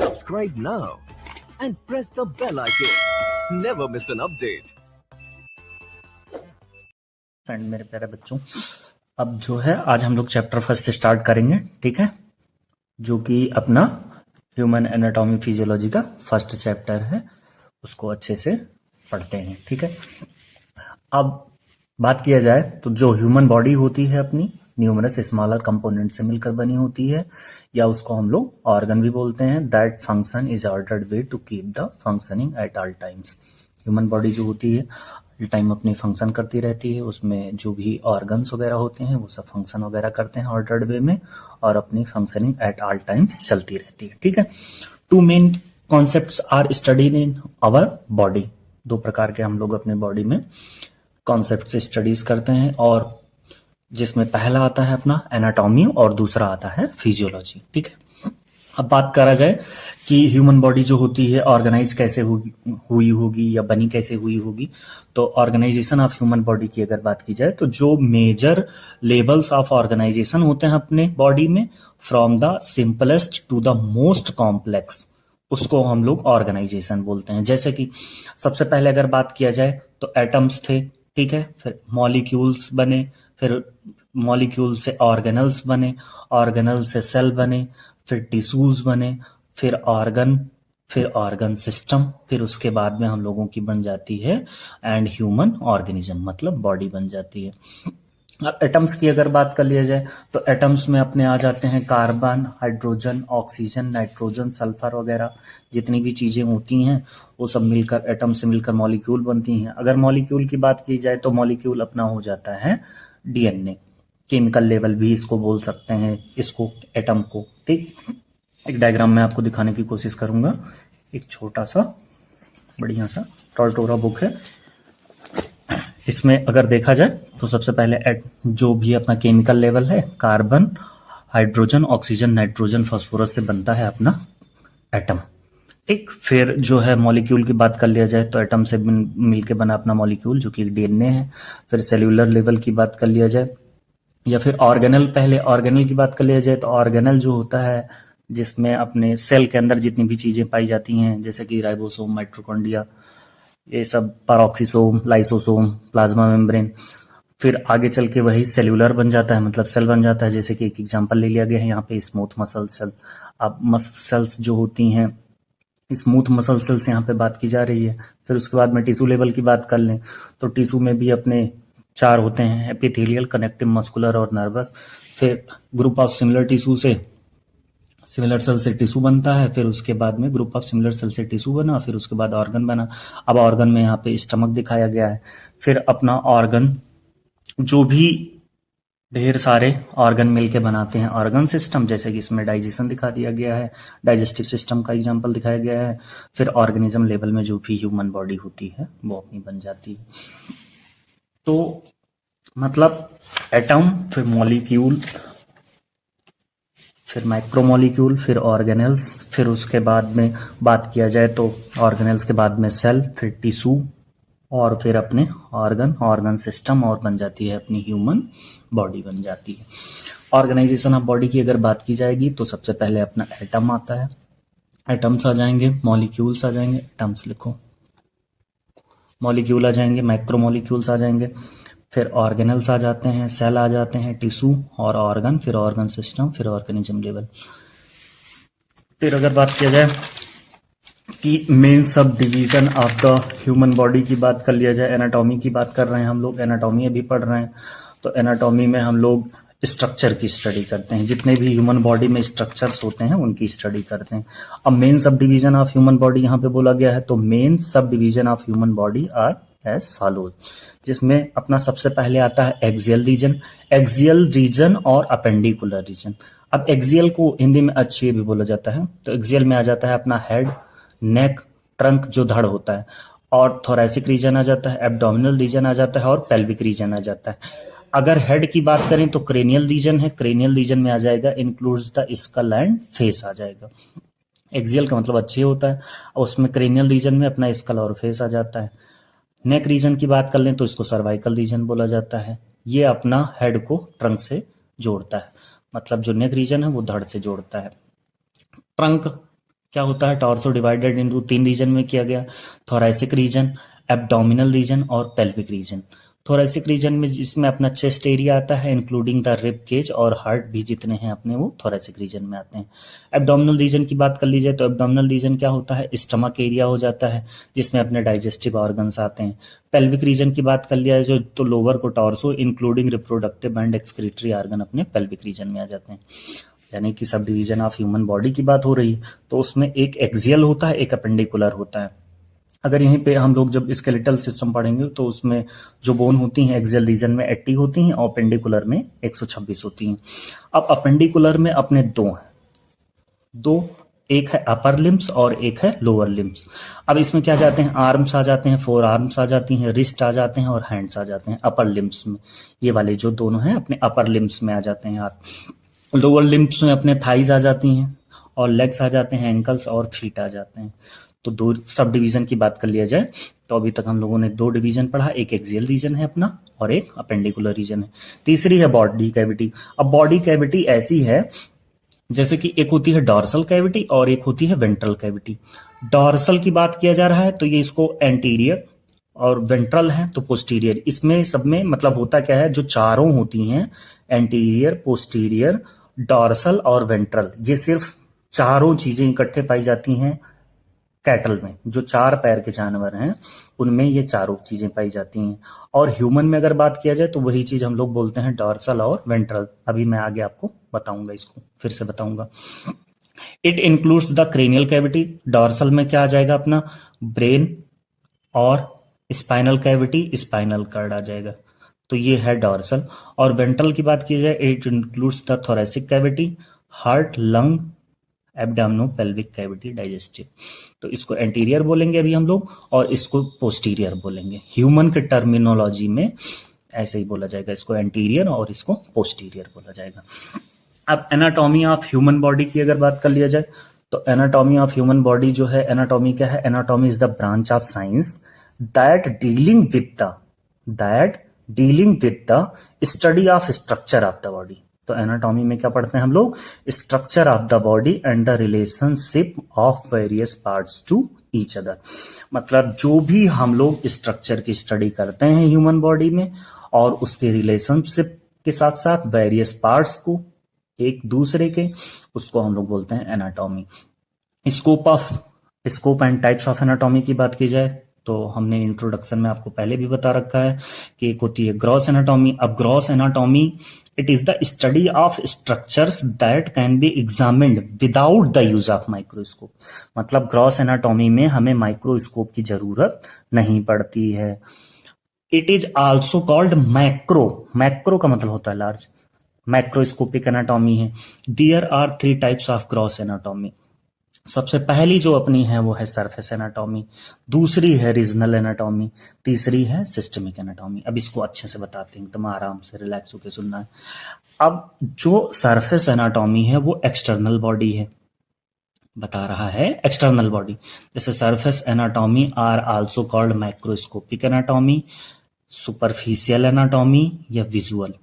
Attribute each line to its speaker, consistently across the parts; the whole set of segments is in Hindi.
Speaker 1: Subscribe now and press the bell icon. Never miss an update.
Speaker 2: And मेरे प्यारे बच्चों, अब जो है आज हम लोग चैप्टर फर्स्ट स्टार्ट करेंगे, ठीक है, जो कि अपना ह्यूमन एनाटॉमी फिजियोलॉजी का फर्स्ट चैप्टर है। उसको अच्छे से पढ़ते हैं, ठीक है। अब बात किया जाए तो जो ह्यूमन बॉडी होती है अपनी न्यूमरस स्मॉलर कंपोनेंट से मिलकर बनी होती है, या उसको हम लोग ऑर्गन भी बोलते हैं। That function is ordered way to keep the functioning at all times. Human body जो होती है टाइम अपनी फंक्शन करती रहती है, उसमें जो भी ऑर्गन्स वगैरह होते हैं वो सब फंक्शन वगैरह करते हैं ऑर्डर्ड वे में, और अपनी फंक्शनिंग एट ऑल टाइम्स चलती रहती है, ठीक है। Two main concepts are studied in our body. दो प्रकार के हम लोग अपने बॉडी में कॉन्सेप्ट स्टडीज करते हैं, और जिसमें पहला आता है अपना एनाटॉमी और दूसरा आता है फिजियोलॉजी, ठीक है। अब बात करा जाए कि ह्यूमन बॉडी जो होती है ऑर्गेनाइज कैसे हुई होगी या बनी कैसे हुई होगी, तो ऑर्गेनाइजेशन ऑफ ह्यूमन बॉडी की अगर बात की जाए तो जो मेजर लेवल्स ऑफ ऑर्गेनाइजेशन होते हैं अपने बॉडी में, from the simplest to the most complex, उसको हम लोग ऑर्गेनाइजेशन बोलते हैं। जैसे कि सबसे पहले अगर बात किया जाए तो एटम्स थे, ठीक है, फिर मॉलिक्यूल्स बने, फिर मॉलिक्यूल से ऑर्गेनल्स बने, ऑर्गेनल से सेल बने, फिर टिश्यूज बने, फिर ऑर्गन सिस्टम, फिर उसके बाद में हम लोगों की बन जाती है एंड ह्यूमन ऑर्गेनिज्म, मतलब बॉडी बन जाती है। अब एटम्स की अगर बात कर लिया जाए तो एटम्स में अपने आ जाते हैं carbon, hydrogen, oxygen, nitrogen, sulphur वगैरह जितनी भी चीजें होती हैं वो सब मिलकर एटम से मिलकर मॉलिक्यूल बनती हैं। अगर मॉलिक्यूल की बात की जाए तो मॉलिक्यूल अपना हो जाता है डीएनए, केमिकल लेवल भी इसको बोल सकते हैं, इसको एटम को, ठीक। एक डायग्राम में आपको दिखाने की कोशिश करूंगा। एक छोटा सा बढ़िया सा टॉर्टोरा बुक है, इसमें अगर देखा जाए तो सबसे पहले जो भी अपना केमिकल लेवल है, carbon, hydrogen, oxygen, nitrogen, phosphorus से बनता है अपना एटम, ठीक। फिर जो है मॉलिक्यूल की बात कर लिया जाए तो एटम से मिलके बना अपना मॉलिक्यूल जो कि डीएनए है। फिर सेल्यूलर लेवल की बात कर लिया जाए या फिर ऑर्गेनल, पहले ऑर्गेनल की बात कर लिया जाए तो ऑर्गेनल जो होता है जिसमें अपने सेल के अंदर जितनी भी चीजें पाई जाती हैं, जैसे कि राइबोसोम, माइटोकॉन्ड्रिया, ये सब, पैरोक्सिसोम, लाइसोसोम, प्लाज्मा मेम्ब्रेन। फिर आगे चल के वही सेल्यूलर बन जाता है, मतलब सेल बन जाता है। जैसे कि एक एग्जांपल ले लिया गया है यहाँ पे स्मूथ मसल सेल। अब मसल्स जो होती हैं, स्मूथ मसल सेल्स यहाँ पे बात की जा रही है। फिर उसके बाद में टिश्यू लेवल की बात कर लें तो टिश्यू में भी अपने चार होते हैं, एपिथेलियल, कनेक्टिव, मस्कुलर और नर्वस। फिर ग्रुप ऑफ सिमिलर टिश्यू से, सिमिलर सेल से टिश्यू बनता है, फिर उसके बाद में ग्रुप ऑफ सिमिलर सेल से टिश्यू बना, फिर उसके बाद ऑर्गन बना। अब ऑर्गन में यहाँ पे स्टमक दिखाया गया है। फिर अपना ऑर्गन जो भी ढेर सारे ऑर्गन मिलके बनाते हैं ऑर्गन सिस्टम, जैसे कि इसमें डाइजेशन दिखा दिया गया है, डाइजेस्टिव सिस्टम का एग्जांपल दिखाया गया है। फिर ऑर्गेनिज्म लेवल में जो भी ह्यूमन बॉडी होती है वो अपनी बन जाती है। तो मतलब एटम, फिर मॉलिक्यूल, फिर माइक्रोमोलिक्यूल, फिर ऑर्गेनल्स, फिर उसके बाद में बात किया जाए तो ऑर्गेनल्स के बाद में सेल, फिर टिश्यू, और फिर अपने ऑर्गन सिस्टम, और बन जाती है अपनी ह्यूमन बॉडी बन जाती है। ऑर्गेनाइजेशन ऑफ बॉडी की अगर बात की जाएगी तो सबसे पहले अपना एटम आता है, एटम्स आ जाएंगे, मॉलिक्यूल्स आ जाएंगे, एटम्स लिखो, मॉलिक्यूल आ जाएंगे, माइक्रोमोलिक्यूल्स आ जाएंगे, फिर ऑर्गेनल्स आ जाते हैं, सेल आ जाते हैं, टिश्यू और ऑर्गन, फिर ऑर्गन सिस्टम, फिर ऑर्गेनिज्म लेवल। फिर अगर बात किया जाए कि main subdivision of the human body की बात कर लिया जाए, एनाटॉमी की बात कर रहे हैं हम लोग, एनाटॉमी अभी पढ़ रहे हैं, तो एनाटॉमी में हम लोग स्ट्रक्चर की स्टडी करते हैं, जितने भी ह्यूमन बॉडी में स्ट्रक्चर्स होते हैं उनकी स्टडी करते हैं। अब main subdivision of human body यहाँ पे बोला गया है, तो main subdivision of human body are as follows, जिसमें अपना सबसे पहले आता है एक्सियल रीजन और अपेंडिकुलर रीजन। अब एक्सियल को हिंदी में अच्छी भी बोला जाता है, तो एक्सियल में आ जाता है अपना हेड, नेक, ट्रंक जो धड़ होता है, और थोरैसिक रीजन आ जाता है, एब्डोमिनल रीजन आ जाता है, और पेल्विक रीजन आ जाता है। अगर हेड की बात करें तो क्रेनियल रीजन है, क्रेनियल रीजन में आ जाएगा includes the skull and face आ जाएगा। एक्सियल का मतलब अच्छे होता है, और उसमें क्रेनियल रीजन में अपना स्कल और फेस आ जाता है। नेक रीजन की बात कर लें तो इसको सर्वाइकल रीजन बोला जाता है। ये अपना हेड को ट्रंक से जोड़ता है, मतलब जो नेक रीजन है वो धड़ से जोड़ता है। ट्रंक क्या होता है, टॉर्सो डिवाइडेड इनटू 3 रीजन में किया गया, थोरैसिक रीजन, एब्डोमिनल रीजन और पेल्विक रीजन। थोरैसिक रीजन में जिसमें अपना चेस्ट एरिया आता है इंक्लूडिंग द रिब केज और हार्ट भी जितने हैं अपने वो थोरैसिक रीजन में आते हैं। एब्डोमिनल रीजन की बात कर लीजिए तो एब्डोमिनल रीजन क्या होता है, स्टमक एरिया हो जाता है जिसमें अपने डाइजेस्टिव ऑर्गन्स आते हैं। पेल्विक रीजन की बात कर लिया है जो तो लोअर को torso including reproductive and excretory organ अपने पेल्विक रीजन में आ जाते हैं। यानी कि sub division of human body की बात हो रही है तो उसमें एक एक्सियल होता है, एक अपेंडिकुलर होता है। अगर यहीं पे हम लोग जब स्केलेटल सिस्टम पढ़ेंगे तो उसमें जो बोन होती हैं एक्सियल रीजन में 80 होती हैं और अपेंडिकुलर में 126 होती हैं। अब अपेंडिकुलर में अपने दो एक है अपर लिम्स और एक है लोअर लिम्स। अब इसमें क्या जाते हैं, आर्म्स आ जाते हैं, 4 आर्म्स आ जाती हैं, रिस्ट आ जाते हैं और हैंड्स आ जाते हैं अपर लिम्स में। ये वाले जो दोनों हैं अपने अपर लिम्स में आ जाते हैं। आप लोअर लिम्स में अपने थाइज आ जाती हैं और लेग्स आ जाते हैं, एंकल्स और फीट आ जाते हैं। तो 2 सब डिवीजन की बात कर लिया जाए तो अभी तक हम लोगों ने 2 डिवीजन पढ़ा, एक एक्सियल रीजन है अपना और एक अपेंडिकुलर रीजन है। तीसरी है बॉडी कैविटी। अब बॉडी कैविटी ऐसी है जैसे कि एक होती है डॉर्सल कैविटी और एक होती है वेंट्रल कैविटी। डॉर्सल की बात किया जा रहा है तो ये इसको एंटीरियर और वेंट्रल है तो पोस्टीरियर। इसमें सब में मतलब होता क्या है, जो चारों होती हैं एंटीरियर, पोस्टीरियर, डॉर्सल और वेंट्रल, ये सिर्फ चारों चीजें इकट्ठे पाई जाती हैं कैटल में। जो 4 पैर के जानवर हैं उनमें ये चारों चीजें पाई जाती हैं। और ह्यूमन में अगर बात किया जाए तो वही चीज हम लोग बोलते हैं डॉर्सल और वेंट्रल। अभी मैं आगे आपको बताऊंगा, इसको फिर से बताऊंगा। It includes the cranial cavity. Dorsal में क्या आ जाएगा अपना, ब्रेन और स्पाइनल कैविटी, स्पाइनल कार्ड आ जाएगा। तो ये है डॉर्सल। और वेंट्रल की बात की जाए it includes the thoracic cavity, heart, lung, abdominopelvic cavity, digestive. तो इसको एंटीरियर बोलेंगे अभी हम लोग और इसको पोस्टीरियर बोलेंगे। ह्यूमन के टर्मिनोलॉजी में ऐसे ही बोला जाएगा, इसको एंटीरियर और इसको पोस्टीरियर बोला जाएगा। अब एनाटॉमी ऑफ ह्यूमन बॉडी की अगर बात कर लिया जाए तो एनाटॉमी ऑफ ह्यूमन बॉडी जो है, एनाटॉमी क्या है, anatomy is the branch of science that dealing with the study of structure of the body. तो एनाटॉमी में क्या पढ़ते हैं हम लोग, structure of the body and the relationship of various parts to each other. मतलब जो भी हम लोग स्ट्रक्चर की स्टडी करते हैं ह्यूमन बॉडी में और उसके रिलेशनशिप के साथ साथ वेरियस पार्ट्स को एक दूसरे के, उसको हम लोग बोलते हैं anatomy. Scope and types of anatomy की बात की जाए तो हमने इंट्रोडक्शन में आपको पहले भी बता रखा है कि एक होती है ग्रॉस एनाटॉमी। अब gross anatomy it is the study of structures that can be examined without the use of microscope. मतलब ग्रॉस एनाटॉमी में हमें माइक्रोस्कोप की जरूरत नहीं पड़ती है। It is also called macro का मतलब होता है लार्ज, मैक्रोस्कोपिक एनाटॉमी है। There are 3 types of gross anatomy. सबसे पहली जो अपनी है वो है सरफेस एनाटॉमी, दूसरी है रीजनल एनाटॉमी, तीसरी है सिस्टमिक एनाटॉमी। अब इसको अच्छे से बताते हैं, एकदम आराम से रिलैक्स होकर सुनना है। अब जो सरफेस एनाटॉमी है वो एक्सटर्नल बॉडी है, बता रहा है एक्सटर्नल बॉडी। जैसे surface anatomy are also called microscopic anatomy, superficial anatomy या विजुअल।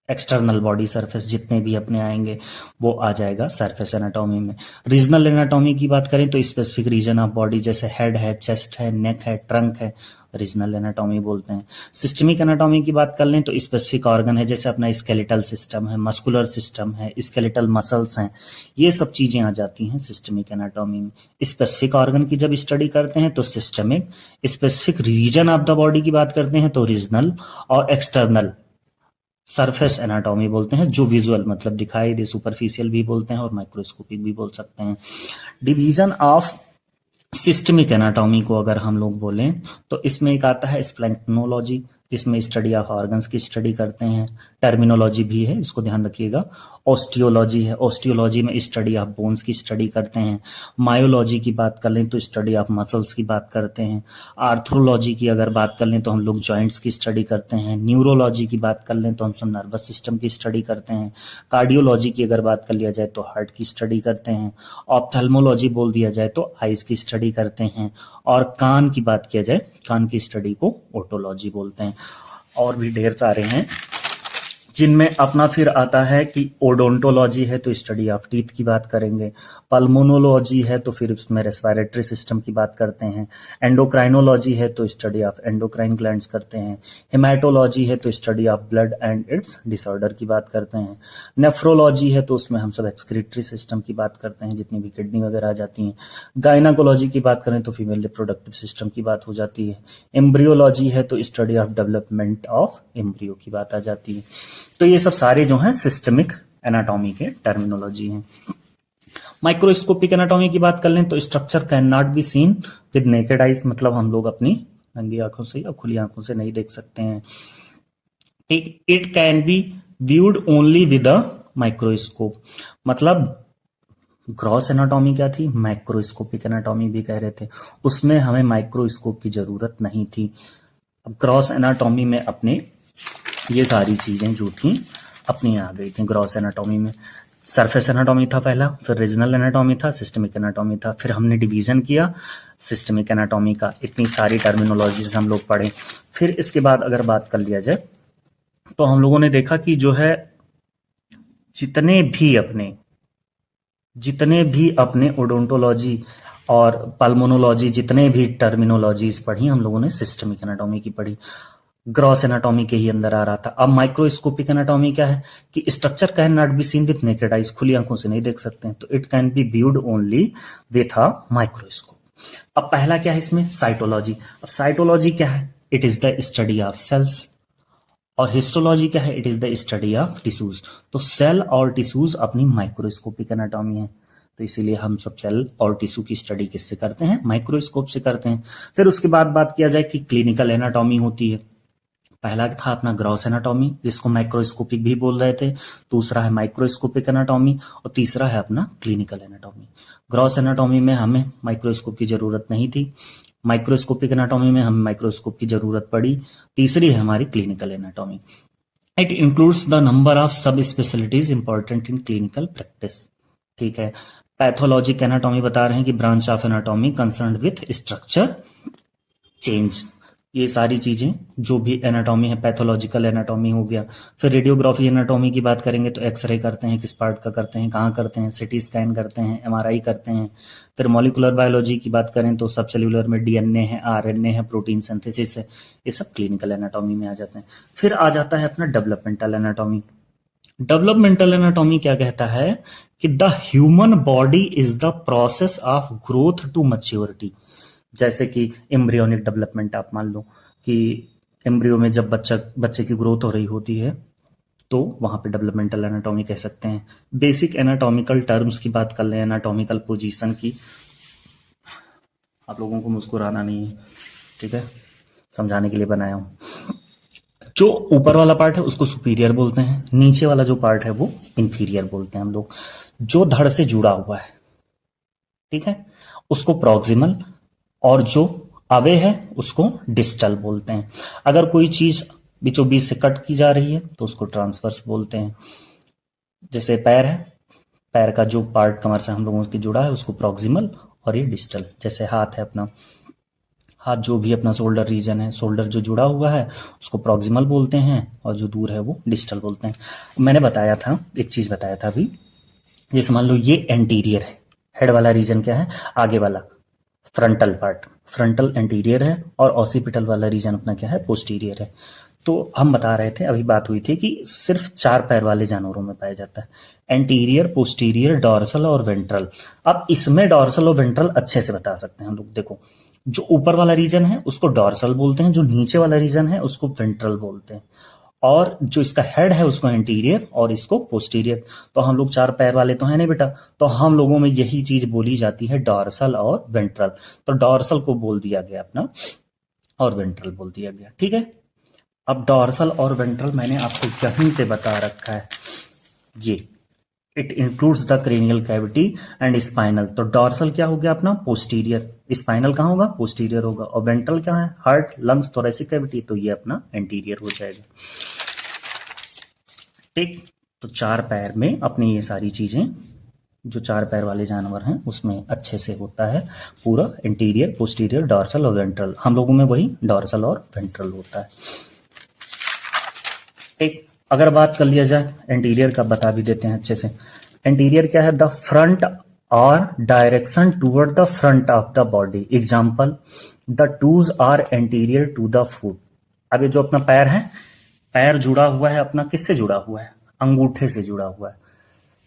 Speaker 2: एक्सटर्नल बॉडी सरफेस जितने भी अपने आएंगे वो आ जाएगा सरफेस एनाटॉमी में। रीजनल एनाटॉमी की बात करें तो स्पेसिफिक रीजन ऑफ बॉडी, जैसे हेड है, चेस्ट है, नेक है, ट्रंक है, रीजनल एनाटॉमी बोलते हैं। सिस्टमिक एनाटॉमी की बात कर लें तो स्पेसिफिक ऑर्गन है, जैसे अपना स्केलेटल सिस्टम है, मस्कुलर सिस्टम है, स्केलेटल मसल्स हैं, ये सब चीजें आ जाती हैं सिस्टमिक एनाटॉमी में। स्पेसिफिक ऑर्गन की जब स्टडी करते हैं तो systemic, specific region of the body की बात करते हैं तो रीजनल, और एक्सटर्नल सरफेस एनाटॉमी बोलते हैं जो विजुअल मतलब दिखाई दे, सुपरफिशियल भी बोलते हैं और माइक्रोस्कोपिक भी बोल सकते हैं। डिवीजन ऑफ सिस्टमिक एनाटॉमी को अगर हम लोग बोलें तो इसमें एक आता है स्प्लैंक्टोलॉजी, जिसमें स्टडी ऑफ ऑर्गन्स की स्टडी करते हैं। टर्मिनोलॉजी भी है, इसको ध्यान रखिएगा। ऑस्टियोलॉजी है, ऑस्टियोलॉजी में स्टडी ऑफ बोन्स की स्टडी करते हैं। मायोलॉजी की बात कर लें तो स्टडी ऑफ मसल्स की बात करते हैं। आर्थ्रोलॉजी की अगर बात कर लें तो हम लोग जॉइंट्स की स्टडी करते हैं। न्यूरोलॉजी की बात कर लें तो हम सब नर्वस सिस्टम की स्टडी करते हैं। कार्डियोलॉजी की अगर बात कर लिया जाए तो हार्ट की स्टडी करते हैं। ऑप्थेल्मोलॉजी बोल दिया जाए तो आइज की स्टडी करते हैं। और कान की बात किया जाए, कान की स्टडी को ओटोलॉजी बोलते हैं। और भी ढेर सारे हैं जिनमें अपना फिर आता है कि ओडोंटोलॉजी है तो स्टडी ऑफ टीथ की बात करेंगे, पल्मोनोलॉजी है तो फिर उसमें रेस्पिरेटरी सिस्टम की बात करते हैं, एंडोक्राइनोलॉजी है तो स्टडी ऑफ एंडोक्राइन ग्लैंड्स करते हैं, हेमाटोलॉजी है तो study of blood and it's disorder की बात करते हैं, नेफ्रोलॉजी है तो उसमें हम सब एक्सक्रीटरी सिस्टम की बात करते हैं, जितनी भी किडनी वगैरह आ जाती हैं, गायनाकोलॉजी की बात करें तो फीमेल रिप्रोडक्टिव सिस्टम की बात हो जाती है, एम्ब्रियोलॉजी है तो study of development of embryo की बात आ जाती है। तो ये सब सारे जो हैं सिस्टमिक एनाटॉमी के टर्मिनोलॉजी हैं। माइक्रोस्कोपिक एनाटॉमी की बात कर लें तो structure can not be seen with naked eyes, मतलब हम लोग अपनी नंगी आंखों से या खुली आंखों से नहीं देख सकते हैं। ठीक, it can be viewed only with a microscope, मतलब ग्रॉस एनाटॉमी क्या थी, माइक्रोस्कोपिक एनाटॉमी भी कह रहे थे, उसमें हमें माइक्रोस्कोप की जरूरत नहीं थी। अब ग्रॉस एनाटॉमी में अपने ये सारी चीजें जो थी अपनी आ गई थी। ग्रॉस एनाटॉमी में सरफेस एनाटॉमी था पहला, फिर रीजनल एनाटॉमी था, सिस्टमिक एनाटॉमी था, फिर हमने डिवीजन किया सिस्टमिक एनाटॉमी का, इतनी सारी टर्मिनोलॉजीज हम लोग पढ़े। फिर इसके बाद अगर बात कर लिया जाए तो हम लोगों ने देखा कि जो है जितने भी अपने ओडोंटोलॉजी और पल्मोनोलॉजी, जितने भी टर्मिनोलॉजीज पढ़ी हम लोगों ने सिस्टमिक एनाटॉमी की पढ़ी, ग्रॉस एनाटॉमी के ही अंदर आ रहा था। अब माइक्रोस्कोपिक एनाटॉमी क्या है कि structure can not be seen with naked eyes, खुली आंखों से नहीं देख सकते हैं, तो it can be viewed only with a microscope. अब पहला क्या है इसमें, साइटोलॉजी। अब साइटोलॉजी क्या है, it is the study of cells, और हिस्टोलॉजी क्या है, it is the study of tissues. तो सेल और टिश्यूज अपनी माइक्रोस्कोपिक एनाटॉमी है, तो इसीलिए हम सब सेल और टिश्यू की स्टडी किससे करते हैं, माइक्रोस्कोप से करते हैं। फिर उसके बाद बात किया जाए कि क्लिनिकल एनाटॉमी होती है। पहला था अपना ग्रॉस एनाटॉमी, जिसको माइक्रोस्कोपिक भी बोल रहे थे, दूसरा है माइक्रोस्कोपिक एनाटॉमी, और तीसरा है अपना क्लिनिकल एनाटॉमी। ग्रॉस एनाटॉमी में हमें माइक्रोस्कोप की जरूरत नहीं थी, माइक्रोस्कोपिक एनाटॉमी में हमें माइक्रोस्कोप की जरूरत पड़ी, तीसरी है हमारी clinical anatomy. It includes the number of subspecialities important in clinical practice. ठीक है, पैथोलॉजिक एनाटॉमी बता रहे हैं कि branch of anatomy concern with structure change. ये सारी चीजें जो भी एनाटॉमी है, पैथोलॉजिकल एनाटॉमी हो गया। फिर रेडियोग्राफी एनाटॉमी की बात करेंगे तो एक्सरे करते हैं, किस पार्ट का करते हैं, कहाँ करते हैं, सिटी स्कैन करते हैं, एमआरआई करते हैं। फिर मॉलिकुलर बायोलॉजी की बात करें तो सब सेल्यूलर में डीएनए है, आरएनए है, प्रोटीन सिंथेसिस है, ये सब क्लिनिकल एनाटॉमी में आ जाते हैं। फिर आ जाता है अपना डेवलपमेंटल एनाटॉमी। डेवलपमेंटल एनाटॉमी क्या कहता है कि the human body is the process of growth to maturity. जैसे कि एम्ब्रियोनिक डेवलपमेंट आप मान लो कि एम्ब्रियो में जब बच्चे की ग्रोथ हो रही होती है तो वहां पे डेवलपमेंटल एनाटॉमी कह सकते हैं। बेसिक एनाटॉमिकल टर्म्स की बात कर लें, एनाटॉमिकल पोजीशन की, आप लोगों को मुस्कुराना नहीं है, ठीक है, समझाने के लिए बनाया हूं। जो ऊपर वाला पार्ट है उसको सुपीरियर बोलते हैं, नीचे वाला जो पार्ट है वो इंफीरियर बोलते हैं हम लोग। जो धड़ से जुड़ा हुआ है, ठीक है, उसको प्रॉक्सिमल, और जो अवे है उसको डिस्टल बोलते हैं। अगर कोई चीज बीचों बीच से कट की जा रही है तो उसको ट्रांसवर्स बोलते हैं। जैसे पैर है, पैर का जो पार्ट कमर से हम लोगों के जुड़ा है उसको प्रॉक्सिमल, और ये डिस्टल। जैसे हाथ है, अपना हाथ जो भी अपना शोल्डर रीजन है, शोल्डर जो जुड़ा हुआ है उसको प्रॉक्सिमल बोलते हैं, और जो दूर है वो डिस्टल बोलते हैं। मैंने बताया था, एक चीज बताया था अभी, जैसे मान लो ये एंटीरियर है, हेड वाला रीजन क्या है, आगे वाला फ्रंटल पार्ट, फ्रंटल एंटीरियर है, और ऑसिपिटल वाला रीजन अपना क्या है, पोस्टीरियर है। तो हम बता रहे थे, अभी बात हुई थी कि सिर्फ 4 पैर वाले जानवरों में पाया जाता है, एंटीरियर, पोस्टीरियर, डॉर्सल और वेंट्रल। अब इसमें डॉर्सल और वेंट्रल अच्छे से बता सकते हैं हम लोग। देखो, जो ऊपर वाला रीजन है उसको डॉर्सल बोलते हैं, जो नीचे वाला रीजन है उसको वेंट्रल बोलते हैं, और जो इसका हेड है उसको एंटीरियर और इसको पोस्टीरियर। तो हम लोग 4 पैर वाले तो है नहीं बेटा, तो हम लोगों में यही चीज बोली जाती है, डॉर्सल और वेंट्रल। तो डॉर्सल को बोल दिया गया अपना, और वेंट्रल बोल दिया गया, ठीक है। अब डॉर्सल और वेंट्रल मैंने आपको यहीं पे बता रखा है, ये it includes the cranial cavity and spinal. तो डॉर्सल क्या हो गया अपना, पोस्टीरियर, स्पाइनल कहाँ होगा, पोस्टीरियर होगा, और वेंट्रल क्या है, हार्ट, लंग्स, थोरेसिक कैविटी, तो ये अपना एंटीरियर हो जाएगा, ठीक। तो 4 पैर में अपनी ये सारी चीजें, जो 4 पैर वाले जानवर हैं उसमें अच्छे से होता है पूरा, एंटीरियर, पोस्टीरियर, डॉर्सल और वेंट्रल। हम लोगों में वही डॉर्सल और वेंट्रल होता है, ठीक। अगर बात कर लिया जाए एंटीरियर का, बता भी देते हैं अच्छे से। एंटीरियर क्या है? द फ्रंट और direction toward the front of the body. Example, the toes are anterior to the foot. अब ये जो अपना पैर है, पैर जुड़ा हुआ है अपना, किससे जुड़ा हुआ है? अंगूठे से जुड़ा हुआ है।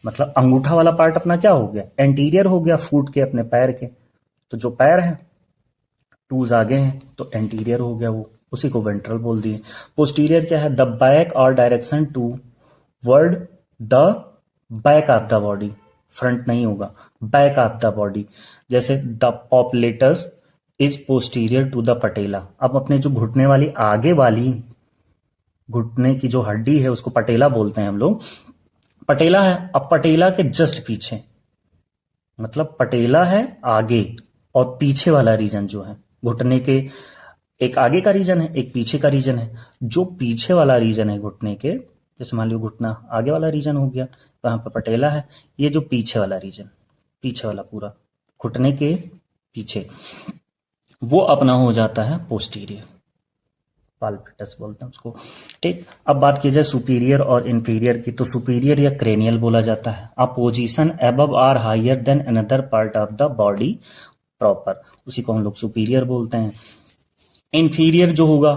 Speaker 2: मतलब अंगूठा वाला पार्ट अपना क्या हो गया? एंटीरियर हो गया फुट के, अपने पैर के। तो जो पैर है, टूज आगे हैं तो एंटीरियर हो गया वो, उसी को वेंट्रल बोल दिए। पोस्टीरियर क्या है? द बैक और direction toward the back of the body. Front नहीं होगा, बैक ऑफ द बॉडी। जैसे the popliteus is posterior to the patella. अब अपने जो घुटने वाली आगे वाली, घुटने की जो हड्डी है उसको पटेला बोलते हैं हम लोग। पटेला है, अब पटेला के जस्ट पीछे, मतलब पटेला है आगे और पीछे वाला रीजन जो है घुटने के, एक आगे का रीजन है, एक पीछे का रीजन है। जो पीछे वाला रीजन है घुटने के, जैसे मान लो घुटना आगे वाला रीजन हो गया, वहां पर पटेला है। ये जो पीछे वाला रीजन, पीछे वाला पूरा घुटने के पीछे, वो अपना हो जाता है पोस्टीरियर, पाल्पिटस बोलते हैं उसको। ठीक, अब बात की जाए सुपीरियर और इंफीरियर की, तो सुपीरियर या क्रेनियल बोला जाता है। A position above or higher than another part of the body proper, उसी को हम लोग सुपीरियर बोलते हैं। इंफीरियर जो होगा,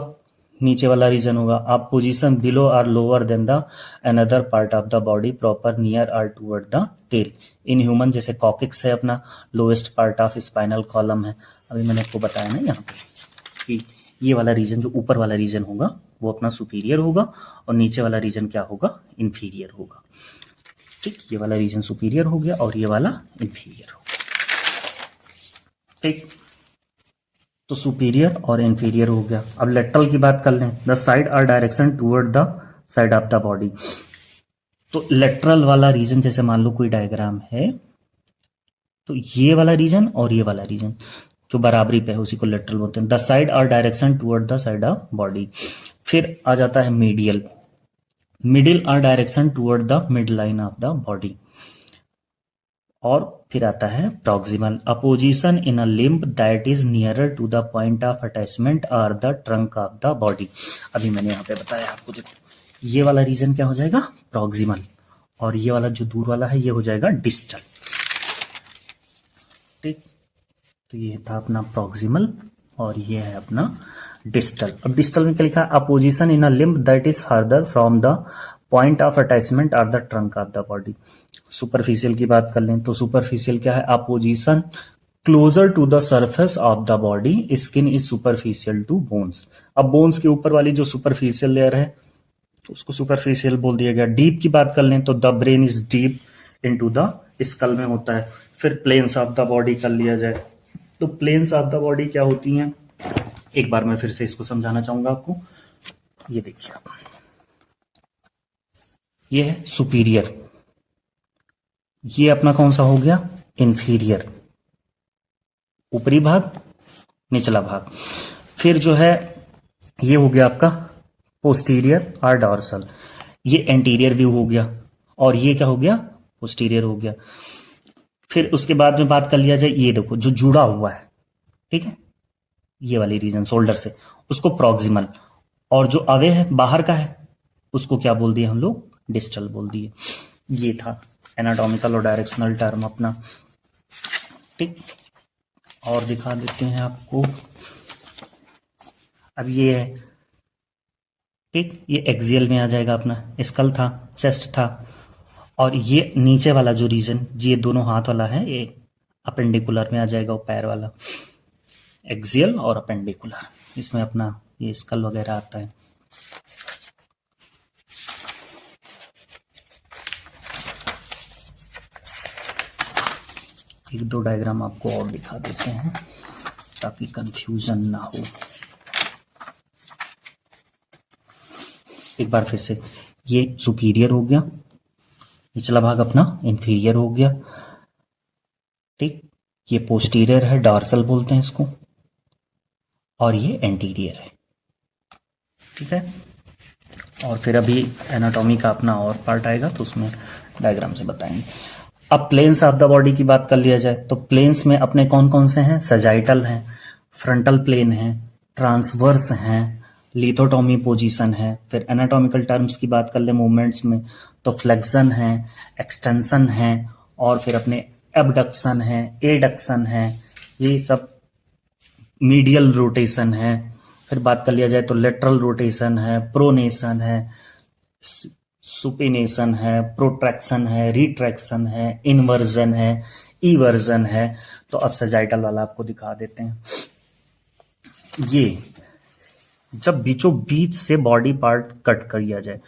Speaker 2: नीचे वाला रीजन होगा। आप position below or lower than the another part of the body proper near or toward the tail. In human जैसे कॉकिक्स है अपना, lowest part of spinal column है। अभी मैंने आपको बताया ना यहाँ पे कि ये वाला रीजन, जो ऊपर वाला रीजन होगा वो अपना सुपीरियर होगा और नीचे वाला रीजन क्या होगा? इंफीरियर होगा। ठीक, ये वाला रीजन सुपीरियर हो गया और ये वाला इंफीरियर हो गया। ठीक, तो सुपीरियर और इंफीरियर हो गया। अब लेटरल की बात कर लें, the side or direction toward the side of the body. तो लेटरल वाला रीजन, जैसे मान लो कोई डायग्राम है, तो ये वाला रीजन और ये वाला रीजन जो बराबरी पे है उसी को लेटरल बोलते हैं। The side or direction toward the side of body. फिर आ जाता है medial, middle or direction toward the mid line of the body. और फिर आता है proximal, a position in a limb that is nearer to the point of attachment or the trunk of the body. अभी मैंने यहाँ पे बताया आपको, देखो ये वाला रीजन क्या हो जाएगा? प्रॉक्सिमल, और ये वाला जो दूर वाला है ये हो जाएगा डिस्टल। ठीक, तो ये था अपना प्रॉक्सिमल और ये है अपना डिस्टल। अब डिस्टल में क्या लिखा है? A position in a limb that is farther from the point of attachment or the trunk of the body. Superficial की बात कर लें तो सुपरफिशियल क्या है? A position closer to the surface of the body, skin is superficial to bones. अब बोन्स के ऊपर वाली जो सुपरफिशियल लेयर है तो उसको सुपरफिशियल बोल दिया गया। डीप की बात कर लें तो the brain is deep into the skull में होता है। फिर प्लेन्स ऑफ द बॉडी कर लिया जाए तो प्लेन्स ऑफ द बॉडी क्या होती हैं? एक बार मैं फिर से इसको समझाना चाहूंगा आपको। ये देखिए आप, ये है सुपीरियर, ये अपना कौन सा हो गया? इंफीरियर, ऊपरी भाग निचला भाग। फिर जो है ये हो गया आपका पोस्टीरियर और डॉर्सल, ये एंटीरियर व्यू हो गया और ये क्या हो गया? पोस्टीरियर हो गया। फिर उसके बाद में बात कर लिया जाए, ये देखो जो जुड़ा हुआ है, ठीक है, ये वाली रीजन शोल्डर से, उसको प्रॉक्सिमल, और जो अवे है बाहर का है उसको क्या बोल दिए हम लोग? डिस्टल बोल दिए। ये था एनाटॉमिकल और डायरेक्शनल टर्म अपना। ठीक, और दिखा देते हैं आपको। अब ये है, ठीक, ये एक्सियल में आ जाएगा अपना, स्कल था, चेस्ट था, और ये नीचे वाला जो रीजन, ये दोनों हाथ वाला है, ये अपेंडिकुलर में आ जाएगा, वो पैर वाला। एक्सियल और अपेंडिकुलर, इसमें अपना ये स्कल वगैरह आता है। एक दो डायग्राम आपको और दिखा देते हैं ताकि कंफ्यूजन ना हो। एक बार फिर से, ये सुपीरियर हो गया, निचला भाग अपना इंफीरियर हो गया। ठीक, ये पोस्टीरियर है, डॉर्सल बोलते हैं इसको, और ये एंटीरियर है। ठीक है, और फिर अभी एनाटॉमी का अपना और पार्ट आएगा तो उसमें डायग्राम से बताएंगे। अब प्लेन्स ऑफ द बॉडी की बात कर लिया जाए तो प्लेन्स में अपने कौन कौन से हैं? सजाइटल हैं, फ्रंटल प्लेन हैं, ट्रांसवर्स हैं, लिथोटॉमी पोजीशन है। फिर एनाटॉमिकल टर्म्स की बात कर ले मूवमेंट्स में तो फ्लेक्शन है, एक्सटेंशन है, और फिर अपने एबडक्शन है, एडक्शन है, ये सब मीडियल रोटेशन है। फिर बात कर लिया जाए तो लेटरल रोटेशन है, प्रोनेशन है, सुपिनेशन है, प्रोट्रैक्शन है, रिट्रैक्शन है, इन्वर्जन है, इवर्जन है। तो अब सजाइटल वाला आपको दिखा देते हैं। ये जब बीचों बीच से बॉडी पार्ट कट किया जाए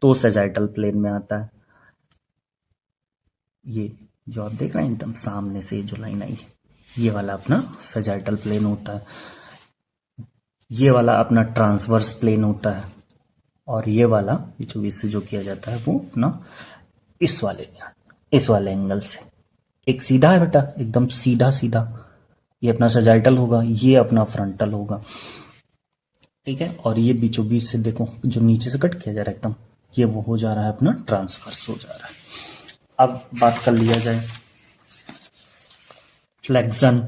Speaker 2: तो सजाइटल प्लेन में आता है। ये जो आप देख रहे हैं एकदम सामने से जो लाइन आई, ये वाला अपना सजाइटल प्लेन होता है। ये वाला अपना ट्रांसवर्स प्लेन होता है, और ये वाला बीचों बीच से जो किया जाता है वो अपना इस वाले एंगल से। एक सीधा है बेटा, एकदम सीधा सीधा, ये अपना सजाइटल होगा, ये अपना फ्रंटल होगा, ठीक है। और ये बीचों बीच से देखो जो नीचे से कट किया जा रहा है एकदम, ये वो हो जा रहा है अपना ट्रांसवर्स हो जा रहा है। अब बात कर लिया जाए फ्लेक्शन।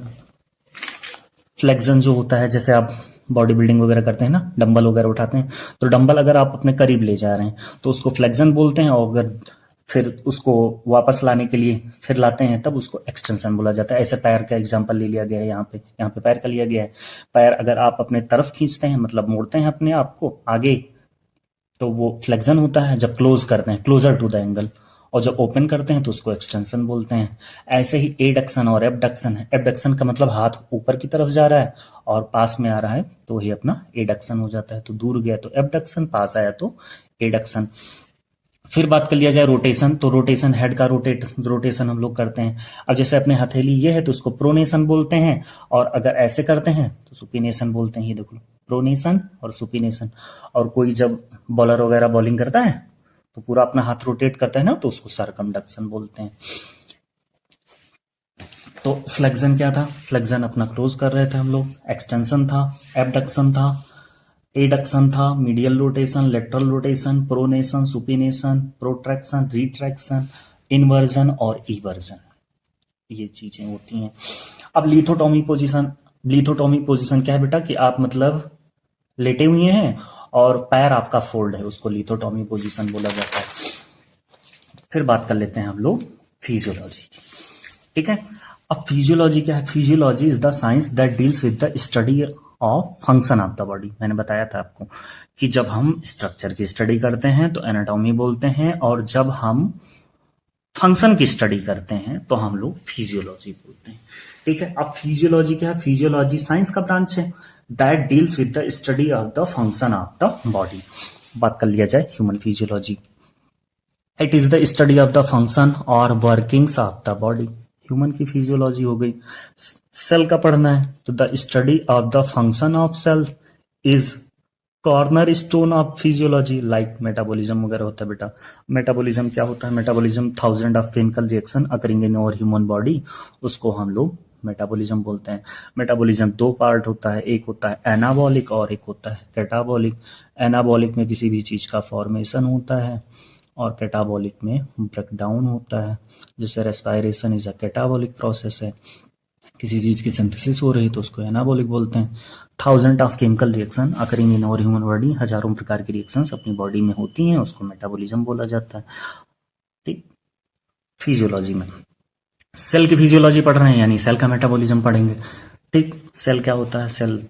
Speaker 2: फ्लेक्शन जो होता है, जैसे आप बॉडी बिल्डिंग वगैरह करते हैं ना, डंबल वगैरह उठाते हैं, तो डंबल अगर आप अपने करीब ले जा रहे हैं तो उसको फ्लेक्शन बोलते हैं, और अगर फिर उसको वापस लाने के लिए फिर लाते हैं तब उसको एक्सटेंशन बोला जाता है। ऐसे पैर का एग्जांपल ले लिया गया है, यहाँ पे पैर का लिया गया है। पैर अगर आप अपने तरफ खींचते हैं, मतलब मोड़ते हैं अपने आप को आगे, तो वो फ्लेक्शन होता है। जब क्लोज करते हैं, क्लोजर टू द एंगल, और जब ओपन करते हैं तो उसको एक्सटेंशन बोलते हैं। ऐसे ही एडक्शन और एबडक्शन है। एबडक्शन का मतलब हाथ ऊपर की तरफ जा रहा है और पास में आ रहा है तो वही अपना एडक्शन हो जाता है। तो दूर गया तो एबडक्शन, पास आया तो एडक्शन। फिर बात कर लिया जाए रोटेशन, तो रोटेशन हेड का रोटेशन हम लोग करते हैं। अब जैसे अपने हथेली ये है तो उसको प्रोनेशन बोलते हैं, और अगर ऐसे करते हैं तो सुपिनेशन बोलते हैं। ये देखो, प्रोनेशन और सुपिनेशन। और कोई जब बॉलर वगैरह बॉलिंग करता है तो पूरा अपना हाथ रोटेट करता है ना, तो उसको सरकमडक्शन बोलते हैं। तो फ्लेक्शन क्या था? फ्लेक्शन अपना क्लोज कर रहे थे हम लोग। एक्सटेंशन था, एबडक्शन था, एडक्शन था, medial rotation, lateral rotation, pronation, supination, protraction, retraction, inversion और इवर्जन, ये चीजें होती हैं। अब लिथोटॉमी पोजीशन। लिथोटॉमी पोजीशन क्या है बेटा कि आप मतलब लेटे हुए हैं और पैर आपका फोल्ड है, उसको लिथोटॉमी पोजीशन बोला जाता है। फिर बात कर लेते हैं हम लोग फिजियोलॉजी की, ठीक है। अब फिजियोलॉजी क्या है? Physiology is the science that deals with the study of function of the body. मैंने बताया था आपको कि जब हम स्ट्रक्चर की स्टडी करते हैं तो एनाटॉमी बोलते हैं, और जब हम फंक्शन की स्टडी करते हैं तो हम लोग फिजियोलॉजी बोलते हैं, ठीक है। अब फिजियोलॉजी क्या है? फिजियोलॉजी साइंस का ब्रांच है that deals with the study of the function of the body. बात कर लिया जाए human physiology, it is the study of the function और workings of the body. Human की फिजियोलॉजी हो गई। सेल का पढ़ना है तो the study of the function of cell is corner stone of physiology. Like metabolism वगैरह होता है बेटा। मेटाबॉलिज्म क्या होता है? Metabolism 1000 of chemical reaction occurring in our human body, उसको हम लोग मेटाबॉलिज्म बोलते हैं। मेटाबॉलिज्म दो पार्ट होता है, एक होता है एनाबॉलिक और एक होता है कैटाबॉलिक। एनाबॉलिक में किसी भी चीज का फॉर्मेशन होता है और कैटाबॉलिक में ब्रेकडाउन होता है। जैसे respiration is a catabolic process है, किसी चीज की सिंथेसिस हो रही है तो उसको एनाबॉलिक बोलते हैं। 1000 of chemical reaction occurring in our human body, हजारों प्रकार की रिएक्शंस अपनी बॉडी में होती हैं, उसको मेटाबॉलिज्म बोला जाता है, ठीक। फिजियोलॉजी में सेल की फिजियोलॉजी पढ़ रहे हैं यानी सेल का मेटाबॉलिज्म पढ़ेंगे, ठीक। सेल क्या होता है? सेल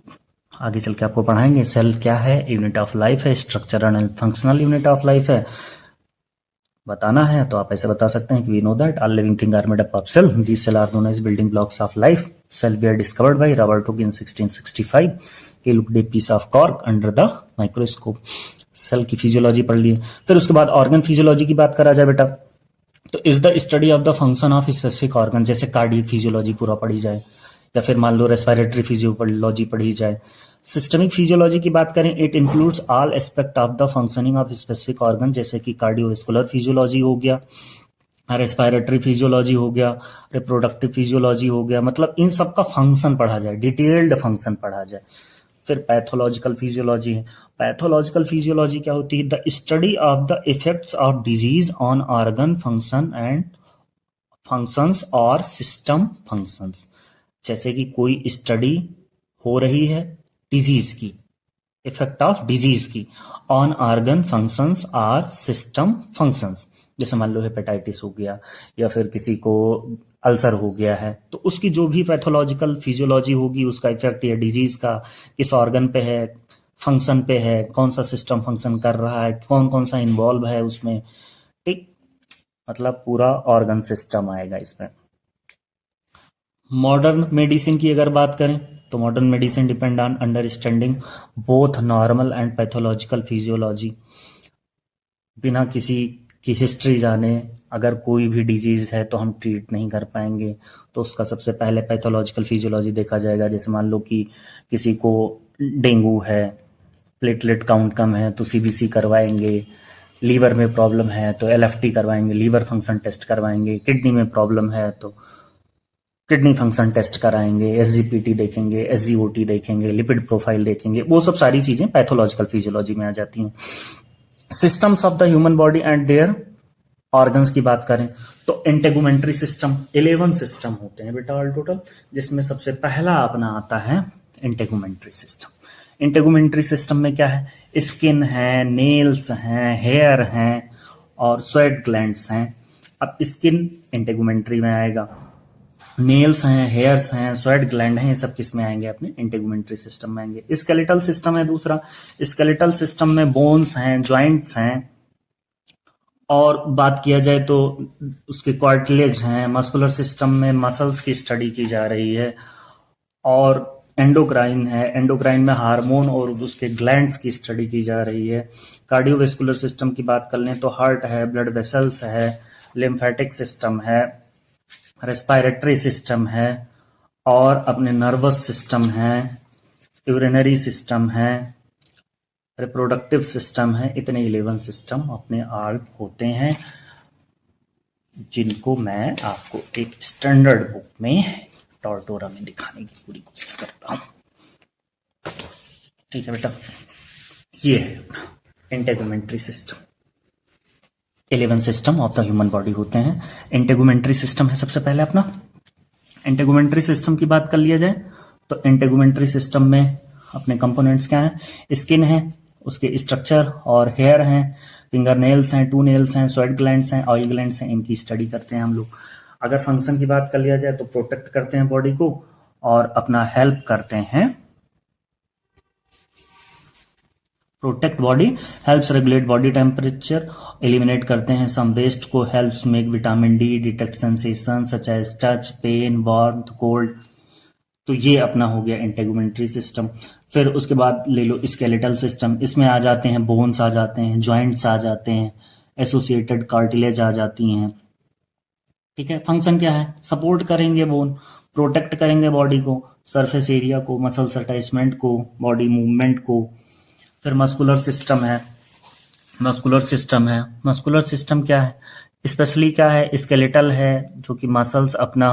Speaker 2: आगे चल के आपको पढ़ाएंगे। सेल क्या है? यूनिट ऑफ लाइफ है, structural and functional unit of life है। बताना है तो आप ऐसे बता सकते हैं कि we know that all living thing are made up of cell, these cell are known as building blocks of life. Cell they are discovered by Robert Hooke in 1665। He looked a piece of cork under the microscope. Cell की फिजियोलॉजी पढ़ लिए। फिर उसके बाद ऑर्गन फिजियोलॉजी की बात करा जाए बेटा तो is the study of the function of specific organ. जैसे कार्डियक फिजियोलॉजी पूरा पढ़ी जाए, या फिर मान लो रेस्पिरेटरी फिजियोलॉजी पढ़ी जाए। सिस्टमिक फिजियोलॉजी की बात करें, it includes all aspect of the functioning of specific organ, जैसे कि कार्डियोवास्कुलर फिजियोलॉजी हो गया, रेस्पिरेटरी फिजियोलॉजी हो गया, रिप्रोडक्टिव फिजियोलॉजी हो गया। मतलब इन सब का फंक्शन पढ़ा जाए, डिटेल्ड फंक्शन पढ़ा जाए। फिर पैथोलॉजिकल फिजियोलॉजी है। पैथोलॉजिकल फिजियोलॉजी क्या होती है? The study of the effects of disease on organ function and functions और सिस्टम फंक्शंस। जैसे कि कोई स्टडी हो रही है डिजीज की, इफेक्ट ऑफ डिजीज की ऑन ऑर्गन फंक्शंस और सिस्टम फंक्शंस। जैसे मान लो हेपेटाइटिस हो गया या फिर किसी को अल्सर हो गया है, तो उसकी जो भी पैथोलॉजिकल फिजियोलॉजी होगी उसका इफेक्ट या डिजीज का किस ऑर्गन पे है, फंक्शन पे है, कौन सा सिस्टम फंक्शन कर रहा है, कौन कौन सा इन्वॉल्व है उसमें, ठीक, मतलब पूरा ऑर्गन सिस्टम आएगा इसमें। मॉडर्न मेडिसिन की अगर बात करें तो modern medicine depend on understanding both normal and pathological physiology. बिना किसी की हिस्ट्री जाने अगर कोई भी डिजीज है तो हम ट्रीट नहीं कर पाएंगे, तो उसका सबसे पहले पैथोलॉजिकल फिजियोलॉजी देखा जाएगा। जैसे मान लो कि किसी को डेंगू है, प्लेटलेट काउंट कम है तो सीबीसी करवाएंगे, लीवर में प्रॉब्लम है तो एलएफटी करवाएंगे, लीवर फंक्शन टेस्ट करवाएंगे, किडनी में प्रॉब्लम है तो किडनी फंक्शन टेस्ट कराएंगे, एसजीपीटी देखेंगे, एसजीओटी देखेंगे, लिपिड प्रोफाइल देखेंगे, वो सब सारी चीजें पैथोलॉजिकल फिजियोलॉजी में आ जाती हैं। Systems of the human body and their organs की बात करें तो इंटेगुमेंट्री सिस्टम 11 सिस्टम होते हैं बेटा ऑल टोटल, जिसमें सबसे पहला अपना आता है इंटेगुमेंट्री सिस्टम। इंटेगुमेंट्री सिस्टम में क्या है, स्किन है, नेल्स हैं, हेयर हैं और स्वेट ग्लैंड्स हैं। अब स्किन इंटेगुमेंट्री में आएगा, नेल्स हैं, हेयर्स हैं, स्वेट ग्लैंड हैं, ये सब किस में आएंगे, अपने इंटेगुमेंट्री सिस्टम में आएंगे। स्केलेटल सिस्टम है दूसरा, स्केलेटल सिस्टम में बोन्स हैं, जॉइंट्स हैं, और बात किया जाए तो उसके कार्टिलेज हैं। मस्कुलर सिस्टम में मसल्स की स्टडी की जा रही है। और एंडोक्राइन है, एंडोक्राइन में हार्मोन और उसके ग्लैंड्स की स्टडी की जा रही है। कार्डियोवेस्कुलर सिस्टम की बात कर लें तो हार्ट है, ब्लड वेसल्स है, लिम्फेटिक सिस्टम है, रेस्पिरेटरी सिस्टम है और अपने नर्वस सिस्टम है, यूरिनरी सिस्टम है, रिप्रोडक्टिव सिस्टम है। इतने 11 सिस्टम अपने आप होते हैं, जिनको मैं आपको एक स्टैंडर्ड बुक में टॉर्टोरा में दिखाने की पूरी कोशिश करता हूँ। ठीक है बेटा, ये है अपना integumentary system. 11 system of the human body होते हैं। इंटेगुमेंट्री सिस्टम है सबसे पहले अपना। इंटेगुमेंट्री सिस्टम की बात कर लिया जाए तो इंटेगुमेंट्री सिस्टम में अपने कंपोनेंट्स क्या हैं, स्किन है, उसके स्ट्रक्चर और हेयर हैं, फिंगर नेल्स हैं, टू नेल्स हैं, स्वेट ग्लैंड्स हैं, ऑयल ग्लैंड्स हैं, इनकी स्टडी करते हैं हम लोग। अगर फंक्शन की बात कर लिया जाए तो प्रोटेक्ट करते हैं बॉडी को और अपना हेल्प करते हैं, protect body, helps regulate body temperature, eliminate करते हैं सम वेस्ट को, helps make vitamin D, detect sensation such as touch, pain, warmth, cold. तो ये अपना हो गया इंटेगुमेंट्री सिस्टम। फिर उसके बाद ले लो स्केलेटल सिस्टम, इसमें आ जाते हैं बोन्स आ जाते हैं, जॉइंट्स आ जाते हैं, एसोसिएटेड कार्टिलेज आ जाती हैं। ठीक है, फंक्शन क्या है, सपोर्ट करेंगे बोन, प्रोटेक्ट करेंगे बॉडी को, सरफेस एरिया को, मसल्स अटैचमेंट को, बॉडी मूवमेंट को। फिर मस्कुलर सिस्टम है, मस्कुलर सिस्टम है, मस्कुलर सिस्टम क्या है, स्पेशली क्या है, स्केलेटल है, जो कि मसल्स अपना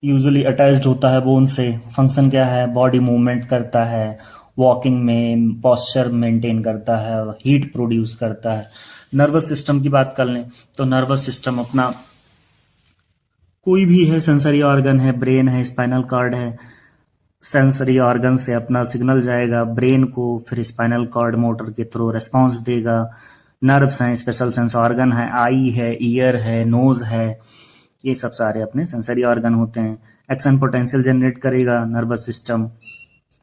Speaker 2: यूजुअली अटैच्ड होता है बोन से। फंक्शन क्या है, बॉडी मूवमेंट करता है, वॉकिंग में पॉस्चर मेंटेन करता है, हीट प्रोड्यूस करता है। नर्वस सिस्टम की बात कर लें तो नर्वस सिस्टम अपना कोई भी है, सेंसरी ऑर्गन है, ब्रेन है, स्पाइनल कॉर्ड है, सेंसरी ऑर्गन से अपना सिग्नल जाएगा ब्रेन को, फिर स्पाइनल कॉर्ड मोटर के थ्रू रिस्पॉन्स देगा। नर्व्स हैं, स्पेशल सेंस ऑर्गन है, आई है, ईयर है, नोज है, ये सब सारे अपने सेंसरी ऑर्गन होते हैं। एक्शन पोटेंशियल जनरेट करेगा नर्वस सिस्टम।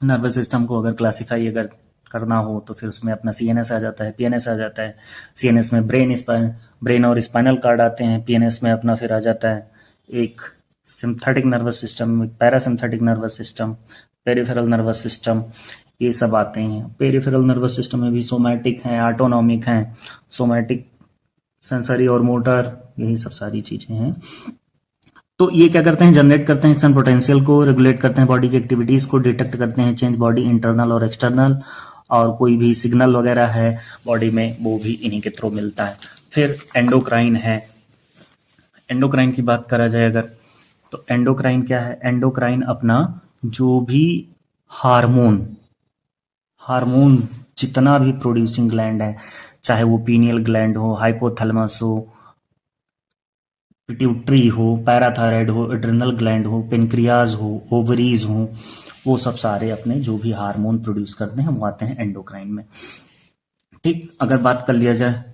Speaker 2: नर्वस सिस्टम को अगर क्लासिफाई अगर करना हो तो फिर उसमें अपना सीएनएस आ जाता है, पीएनएस आ जाता है। सीएनएस में ब्रेन और स्पाइनल कार्ड आते हैं, पीएनएस में अपना फिर आ जाता है एक synthetic nervous system, parasympathetic nervous system, peripheral nervous system, ये सब आते हैं। पेरिफेरल नर्वस सिस्टम में भी सोमैटिक हैं, ऑटोनॉमिक हैं, सोमैटिक, सेंसरी और मोटर, यही सब सारी चीजें हैं। तो ये क्या करते हैं, जनरेट करते हैं एक्शन पोटेंशियल को, रेगुलेट करते हैं बॉडी की एक्टिविटीज को, डिटेक्ट करते हैं चेंज बॉडी इंटरनल और एक्सटर्नल, और कोई भी सिग्नल वगैरह है बॉडी में वो भी इन्हीं के थ्रू मिलता है। फिर एंडोक्राइन है, एंडोक्राइन की बात करा जाए अगर तो एंडोक्राइन क्या है, एंडोक्राइन अपना जो भी हार्मोन जितना भी प्रोड्यूसिंग ग्लैंड है, चाहे वो पीनियल ग्लैंड हो, हाइपोथैलेमस हो, पिट्यूटरी हो, पैराथायराइड हो, एड्रिनल ग्लैंड हो, पेनक्रियाज हो, ओवरीज हो, वो सब सारे अपने जो भी हार्मोन प्रोड्यूस करते हैं वो आते हैं एंडोक्राइन में। ठीक, अगर बात कर लिया जाए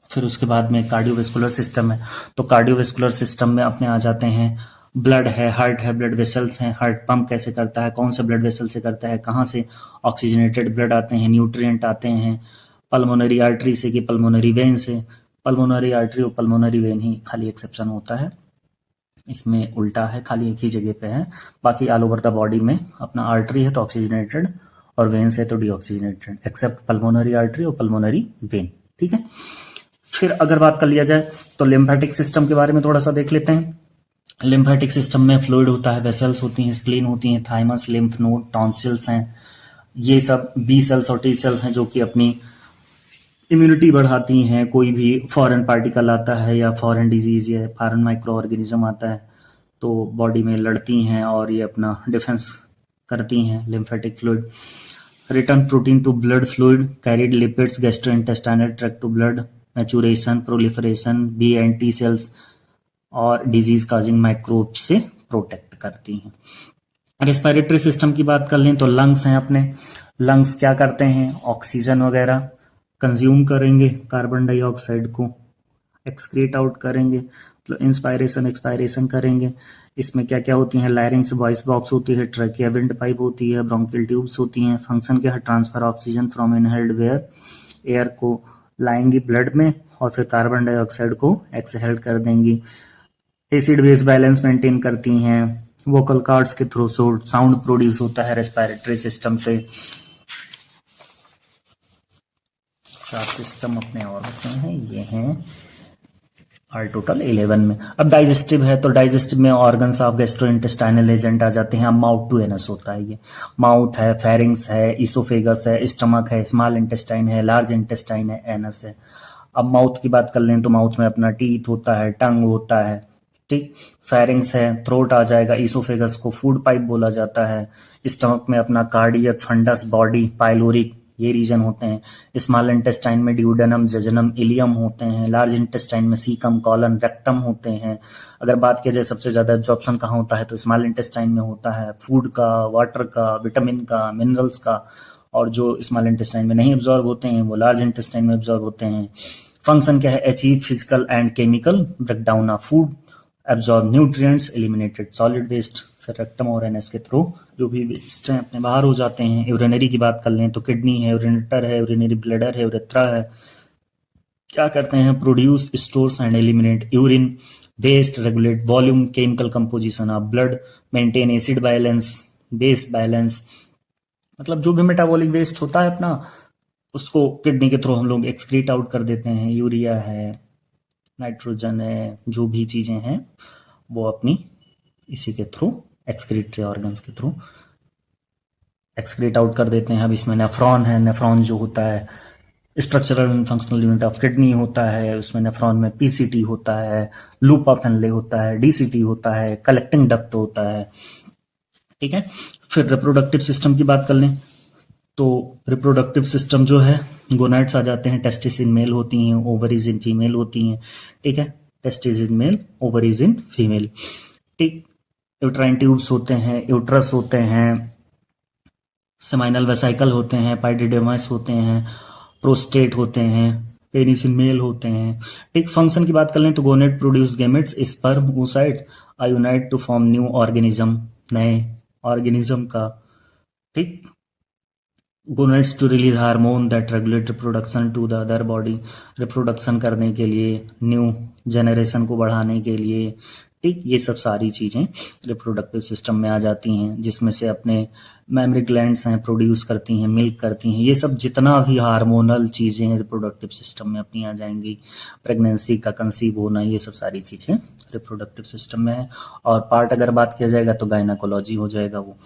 Speaker 2: फिर उसके बाद में कार्डियोवेस्कुलर सिस्टम है, तो कार्डियोवेस्कुलर सिस्टम में अपने आ जाते हैं ब्लड है, हार्ट है, ब्लड वेसल्स हैं, हार्ट पंप कैसे करता है, कौन से ब्लड वेसल से करता है, कहाँ से ऑक्सीजनेटेड ब्लड आते हैं, न्यूट्रिएंट आते हैं, पल्मोनरी आर्टरी से कि पल्मोनरी वेन से। पल्मोनरी आर्टरी और पल्मोनरी वेन ही खाली एक्सेप्शन होता है, इसमें उल्टा है, खाली एक ही जगह पे है। बाकी ऑल ओवर द बॉडी में अपना आर्टरी है तो ऑक्सीजनेटेड और वेन से तो डीऑक्सीजनेटेड, एक्सेप्ट पल्मोनरी आर्टरी और पल्मोनरी वेन। ठीक है, फिर अगर बात कर लिया जाए तो लिम्फेटिक सिस्टम के बारे में थोड़ा सा देख लेते हैं। लिम्फेटिक सिस्टम में फ्लूइड होता है, वेसल्स होती हैं, स्प्लीन होती हैं, थाइमस, लिम्फ नोड, टॉन्सिल्स हैं, ये सब बी सेल्स और टी सेल्स हैं जो कि अपनी इम्यूनिटी बढ़ाती हैं। कोई भी फॉरेन पार्टिकल आता है या फॉरेन डिजीज या फॉरेन माइक्रो ऑर्गेनिज्म आता है तो बॉडी में लड़ती हैं और ये अपना डिफेंस करती हैं। Lymphatic fluid return protein to blood fluid, carried lipids, gastrointestinal tract to blood, maturation, proliferation, B and T cells और डिजीज काजिंग माइक्रोब से प्रोटेक्ट करती हैं। रेस्पिरेटरी सिस्टम की बात कर लें तो लंग्स हैं अपने। लंग्स क्या करते हैं, ऑक्सीजन वगैरह कंज्यूम करेंगे, कार्बन डाइऑक्साइड को एक्सक्रीट आउट करेंगे, मतलब इंस्पायरेशन एक्सपायरेशन करेंगे। इसमें क्या क्या होती हैं, लायरिंग्स वॉइस बॉक्स होती है, ट्रैकिया विंड पाइप होती है, ब्रोंकियल ट्यूब्स होती हैं। फंक्शन क्या है, transfer oxygen from inhaled air को लाएंगी ब्लड में और फिर कार्बन डाइऑक्साइड को एक्सहेल कर देंगी। एसिड बेस बैलेंस मेंटेन करती हैं। वोकल कॉर्ड्स के थ्रू साउंड प्रोड्यूस होता है रेस्पिरेटरी सिस्टम से। चार सिस्टम अपने और बचे हैं, ये हैं और टोटल 11 में। अब डाइजेस्टिव है तो डाइजेस्टिव में ऑर्गन्स ऑफ गैस्ट्रोइंटेस्टाइनल एजेंट आ जाते हैं। अब माउथ टू एनस होता है, ये माउथ है, फेरिंग्स है, इसोफेगस है, स्टमक है, स्मॉल इंटेस्टाइन है, लार्ज इंटेस्टाइन है, एनस है। अब माउथ की बात कर लें तो माउथ में अपना टीथ होता है, टंग होता है, ठीक। फेरिंग्स है, थ्रोट आ जाएगा, इसोफेगस को फूड पाइप बोला जाता है। स्टमक में अपना कार्डियक, फंडस, बॉडी, पाइलोरिक ये रीजन होते हैं। स्मॉल इंटेस्टाइन में ड्यूडेनम, जजनम, इलियम होते हैं। लार्ज इंटेस्टाइन में सीकम, कॉलन, रेक्टम होते हैं। अगर बात किया जाए सबसे ज्यादा एब्जॉर्प्शन कहाँ होता है तो स्मॉल इंटेस्टाइन में होता है, फूड का, वाटर का, विटामिन का, मिनरल्स का। और जो स्मॉल इंटेस्टाइन में नहीं एब्जॉर्ब होते हैं वो लार्ज इंटेस्टाइन में एब्जॉर्ब होते हैं। फंक्शन क्या है, achieve physical and chemical breakdown of food, absorb nutrients, eliminated solid waste. फिर रेक्टम और एनएस के थ्रू जो भी वेस्ट हैं अपने बाहर हो जाते हैं। यूरिनरी की बात कर लें तो किडनी है, यूरिनेटर है, यूरिनरी ब्लैडर है, यूरेथ्रा है। क्या करते हैं, produce, stores and eliminate urine waste, regulate volume, chemical composition of blood, maintain acid balance, base balance. मतलब जो भी मेटाबॉलिक वेस्ट होता है अपना उसको किडनी के थ्रू हम लोग एक्सक्रीट आउट कर देते हैं। यूरिया है, नाइट्रोजन है, जो भी चीजें हैं वो अपनी इसी के थ्रू एक्सक्रीटरी ऑर्गन्स के थ्रू एक्सक्रीट आउट कर देते हैं। अब इसमें नेफ्रॉन है, नेफ्रॉन जो होता है structural and functional unit of kidney होता है। उसमें नेफ्रॉन में पीसीटी होता है, लूप ऑफ हेनले होता है, डीसीटी होता है, कलेक्टिंग डक्ट होता है, ठीक है। फिर रिप्रोडक्टिव सिस्टम की बात कर लें तो रिप्रोडक्टिव सिस्टम जो है, गोनाड्स आ जाते हैं, टेस्टिस इन मेल होती हैं, ओवरीज इन फीमेल होती हैं, ठीक है। Testis in male, ovaries in female, ठीक। यूट्राइन ट्यूब्स होते हैं, यूट्रस होते हैं, सेमाइनल वेसाइकल होते हैं, पाइडिडेमस होते हैं, प्रोस्टेट होते हैं, पेनिस इन मेल होते हैं, ठीक। फंक्शन की बात कर लें तो gonad produce gametes, sperm, oocytes are unite to form new organism, नए ऑर्गेनिज्म का, ठीक। Gonads to release hormone that regulate reproduction to the other body, reproduction करने के लिए, न्यू जनरेशन को बढ़ाने के लिए, ठीक। ये सब सारी चीजें रिप्रोडक्टिव सिस्टम में आ जाती हैं, जिसमें से अपने मेमरी ग्लैंड्स हैं प्रोड्यूस करती हैं, मिल्क करती हैं। ये सब जितना भी हार्मोनल चीजें रिप्रोडक्टिव सिस्टम में अपनी आ जाएंगी। प्रेगनेंसी का कंसीव होना, ये सब सारी चीजें रिप्रोडक्टिव सिस्टम में है। और पार्ट अगर बात किया जाएगा तो गायनाकोलॉजी हो जाएगा वो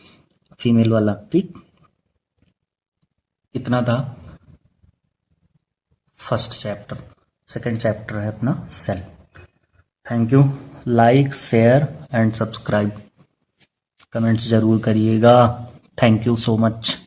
Speaker 2: फीमेल वाला, ठीक। इतना था फर्स्ट चैप्टर। सेकंड चैप्टर है अपना cell. Thank you. Like, share and subscribe, comments जरूर करिएगा। Thank you so much.